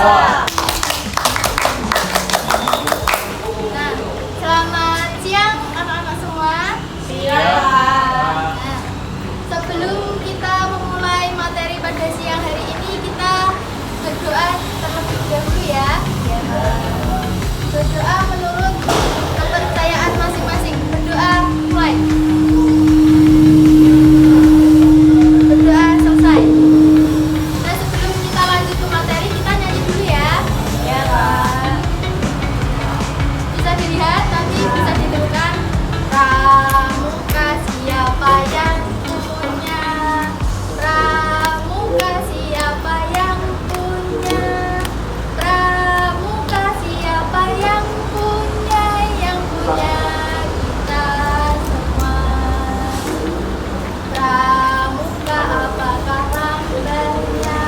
Nah, selamat siang anak-anak semua. Siang. Nah, sebelum kita memulai materi pada siang hari ini, kita berdoa terlebih dahulu ya. Berdoa menurut kepercayaan masing-masing. Berdoa mulai. Berdoa selesai. Nah, sebelum kita lanjut ke materi, kita nyanyi dulu ya. Ya, Kak. Bisa dilihat, nanti bisa ditentukan. Pramuka siapa yang punya? Pramuka siapa yang punya? Pramuka siapa yang punya? Yang punya kita semua. Pramuka apakah lambannya?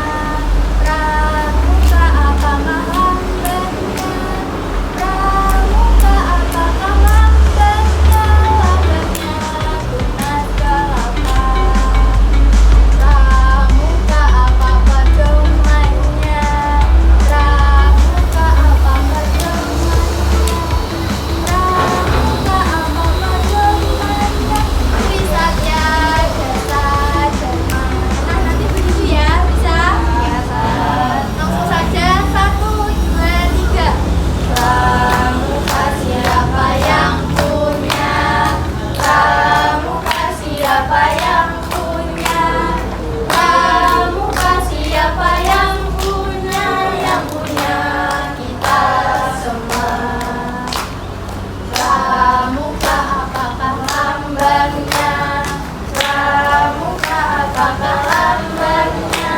Pramuka apakah lambannya? Pramuka apakah lambannya? Lambannya tunas kelapa. Pramuka apa pedomannya? Pramuka apa pedomannya? Pramuka apa pedomannya? Trisatya jasa dharma. Nah, nanti begitu ya, bisa? Langsung saja, 1, 2, 3. Pramuka siapa yang punya? Pramuka siapa yang punya? Pramuka siapa yang punya? Yang punya kita semua. Pramuka apakah lambannya? Pramuka apakah lambannya?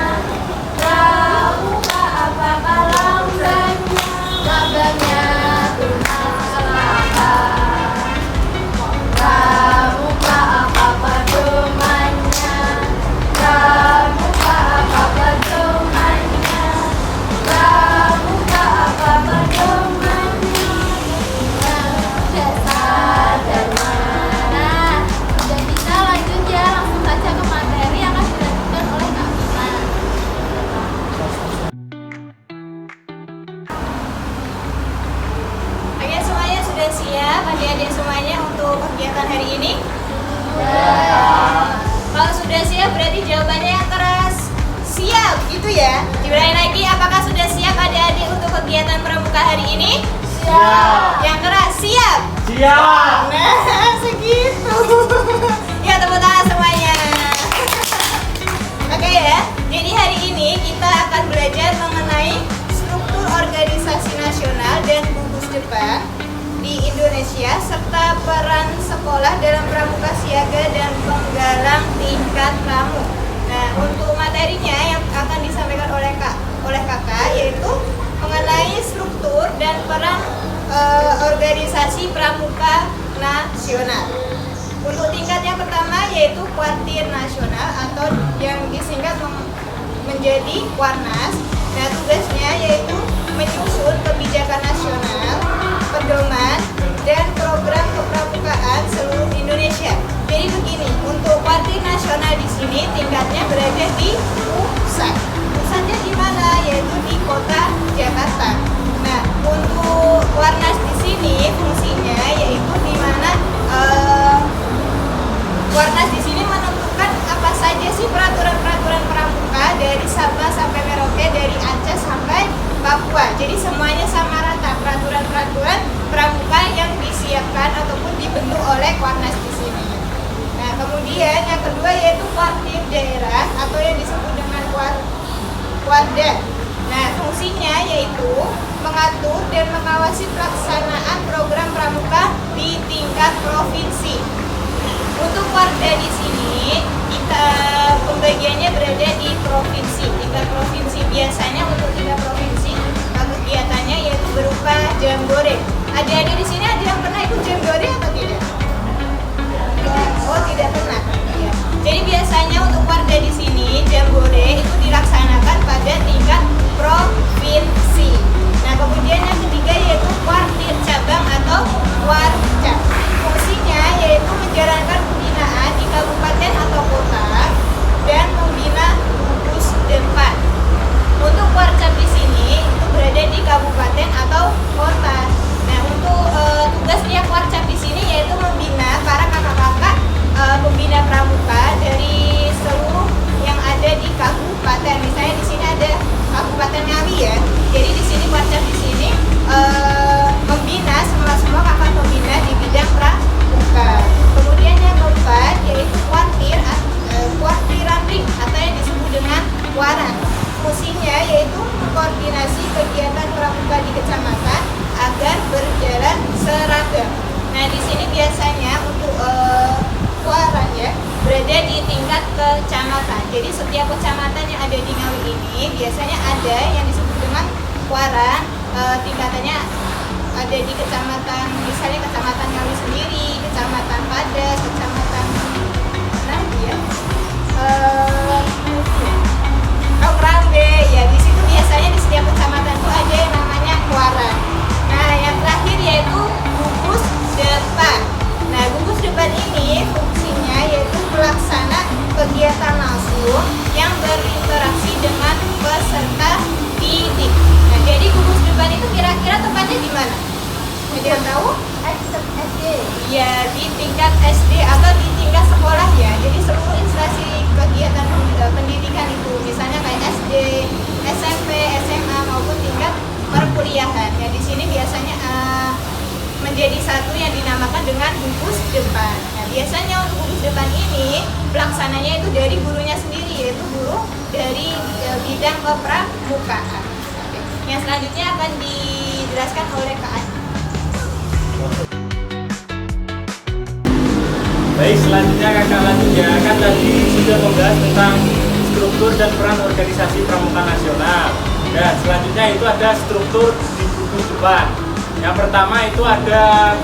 Pramuka apakah lambannya? Lambannya tunas kelapa. Pramuka apa pedomannya? Pramuka apa pedomannya? Pramuka apa pedomannya? Jasa dharma. Nah, sudah bisa lanjut ya, langsung saja ke materi yang akan dilanjutkan oleh Kak Mima. Oke, semuanya sudah siap adik-adik semuanya untuk kegiatan hari ini? Kalau sudah siap berarti jawabannya yang keras siap gitu ya. Diulangi lagi, apakah sudah siap adik-adik untuk kegiatan pramuka hari ini? Siap. Yang keras siap. Siap. Nah, segitu. Ya, tepuk tangan semuanya. Oke ya, jadi hari ini kita akan belajar mengenai struktur organisasi nasional dan gugus depan di Indonesia serta peran sekolah dalam pramuka siaga dan penggalang tingkat pramu. Nah, untuk materinya yang akan disampaikan oleh kakak yaitu mengenai struktur dan peran organisasi pramuka nasional. Untuk tingkat yang pertama yaitu Kuartir Nasional atau yang disingkat menjadi Kuarnas. Nah, tugasnya yaitu menyusun kebijakan nasional, pedoman, dan program kepramukaan seluruh Indonesia. Jadi begini, untuk Kuartir Nasional di sini tingkatnya berada di pusat. Pusatnya di mana? Yaitu di Kota Jakarta. Nah, untuk Kuarnas di sini fungsinya yaitu di mana Kuarnas di sini menentukan apa saja sih peraturan-peraturan pramuka dari Sabang sampai Merauke, dari Aceh sampai Papua. Jadi semuanya sama rata peraturan-peraturan pramuka yang disiapkan ataupun dibentuk oleh Kuarnas di sini. Nah, kemudian yang kedua yaitu Kuartir Daerah atau yang disebut dengan Kuarda. Nah, fungsinya yaitu mengatur dan mengawasi pelaksanaan program pramuka di tingkat provinsi. Untuk Kuarda di sini kita pembagiannya berada di provinsi, tingkat provinsi. Biasanya untuk tingkat provinsi kegiatannya yaitu berupa jambore. Adik-adik di sini ada yang pernah ikut jambore atau tidak? Oh, tidak pernah. Ya. Jadi biasanya untuk Kuarda di sini jambore itu dilaksanakan pada tingkat provinsi. Nah, kemudian yang ketiga yaitu Kuartir Cabang atau Kuarca. Fungsinya yaitu menjalankan pembinaan di kabupaten atau kota dan membina gugus depan. Untuk Kuarca di sini itu kecamatan. Jadi setiap kecamatan yang ada di Ngawi ini biasanya ada yang disebut dengan Kuaran. Tingkatannya ada di kecamatan, misalnya kecamatan Ngawi sendiri, kecamatan Padas, kecamatan mana dia? Rambe. Ya di situ biasanya di setiap kecamatan itu ada yang namanya Kuaran. Nah yang terakhir yaitu gugus depan. Nah gugus depan ini fungsinya yaitu melaksana kegiatan langsung yang berinteraksi dengan peserta didik. Nah jadi gugus depan itu kira-kira tempatnya di mana? Ada yang tahu? SD. Ya di tingkat SD atau di tingkat sekolah ya. Jadi seluruh instansi kegiatan pendidikan itu, misalnya kayak SD, SMP, SMA maupun tingkat perkuliahan. Ya di sini biasanya menjadi satu yang dinamakan dengan gugus depan. Nah biasanya untuk gugus depan ini pelaksananya itu dari gurunya sendiri, yaitu guru dari bidang kepramukaan. Oke. Yang selanjutnya akan dijelaskan oleh Kak Adi. Baik, selanjutnya kakak lanjut ya. Kan tadi sudah membahas tentang struktur dan peran organisasi pramuka nasional. Dan selanjutnya itu ada struktur di gugus depan. Yang pertama itu ada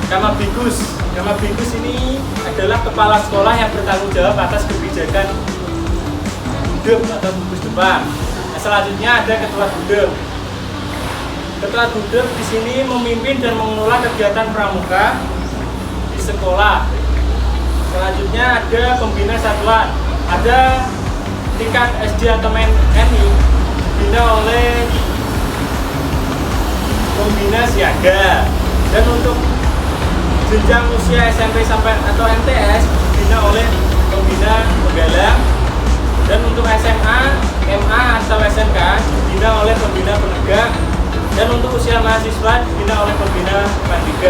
Kamabigus. Kamabigus ini adalah kepala sekolah yang bertanggung jawab atas kebijakan gudeg atau gugus depan. Nah, selanjutnya ada ketua gudeg. Ketua gudeg di sini memimpin dan mengelola kegiatan pramuka di sekolah. Selanjutnya ada pembina satuan. Ada tingkat SD atau MNI dibina oleh pembina siaga. Dan untuk jenjang usia SMP sampai atau MTS dibina oleh pembina penggalang. Dan untuk SMA, MA atau SMK dibina oleh pembina penegak. Dan untuk usia mahasiswa dibina oleh pembina P3.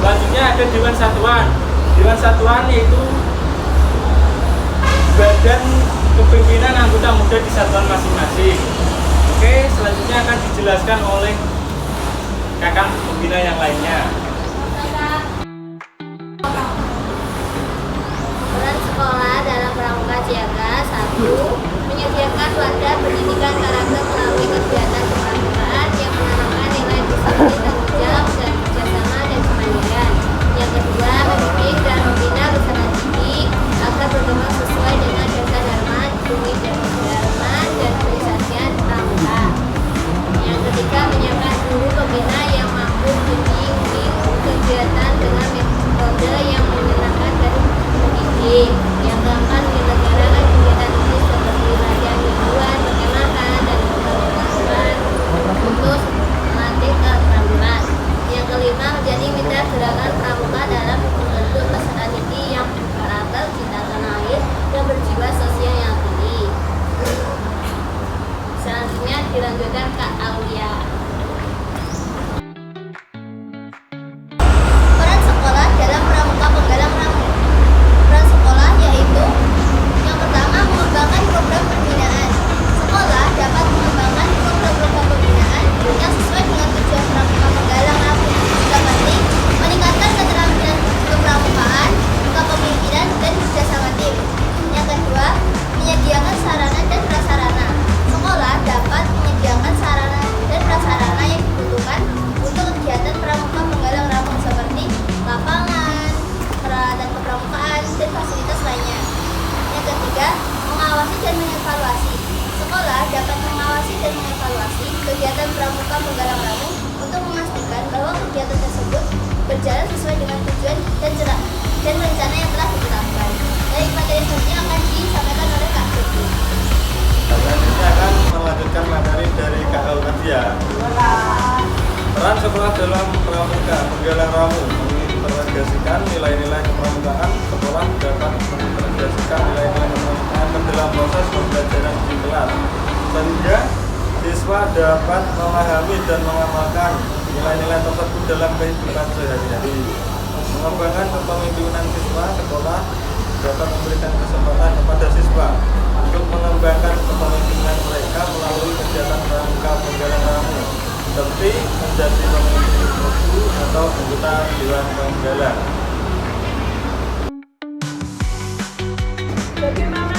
Selanjutnya ada Dewan Satuan. Dewan Satuan yaitu badan kepemimpinan anggota muda di satuan masing-masing. Oke, selanjutnya akan dijelaskan oleh kakak pembina yang lainnya. Peran sekolah dalam pramuka siaga. 1. Menyediakan wadah pendidikan karakter melalui kegiatan kepramukaan yang menanamkan nilai disiplin, tanggung jawab, dan kerjasama dan kemandirian. Yang kedua, membimbing dan membina peserta didik agar berkembang sesuai dengan dasar dharma, bumi dharma, dan kesaktian pramuka. Yang ketiga, menyiapkan guru pembina yang mampu membimbing kegiatan dengan metode yang menyenangkan dan mendidik. Yang keempat, menyelenggarakan kegiatan ini seperti latihan mingguan, perkemahan, dan pertemuan untuk melatih keterampilan. Yang kelima, menjadi mitra gerakan pramuka dalam membentuk peserta didik yang berkarakter, cinta tanah air, dan berjiwa sosial yang tinggi. Selanjutnya dilanjutkan Kak Aulia. Peran sekolah dalam pramuka penggalang pramuka. Peran sekolah yaitu yang pertama, mengembangkan program pembinaan. Sekolah dapat mengembangkan program-program pembinaan yang sesuai dengan tujuan pramuka penggalang pramuka, seperti meningkatkan keterampilan kepramukaan, kepemimpinan, dan kerjasama tim. Yang kedua, menyediakan sarana dan prasarana. Sekolah dapat menyediakan sarana dan prasarana yang dibutuhkan untuk kegiatan pramuka penggalang pramuka seperti lapangan, peralatan kepramukaan, dan fasilitas lainnya. Yang ketiga, mengawasi dan mengevaluasi. Sekolah dapat mengawasi dan mengevaluasi kegiatan pramuka penggalang pramuka untuk memastikan bahwa kegiatan tersebut berjalan sesuai dengan tujuan dan rencana yang telah ditetapkan. Baik, materi selanjutnya akan disampaikan oleh Kak Jody. Selanjutnya akan melanjutkan materi dari Kak Aulia. Peran sekolah dalam pramuka penggalang ramu mengintegrasikan nilai-nilai kepramukaan. Sekolah dapat mengintegrasikan nilai-nilai kepramukaan ke dalam proses pembelajaran di kelas, sehingga siswa dapat memahami dan mengamalkan nilai-nilai tersebut dalam kehidupan sehari-hari. Mengembangkan kepemimpinan siswa, sekolah dapat memberikan kesempatan kepada siswa untuk mengembangkan kepemimpinan mereka melalui kegiatan pramuka penggalang ramu, seperti menjadi pemimpin grup atau anggota dewan penggalang. Bagaimana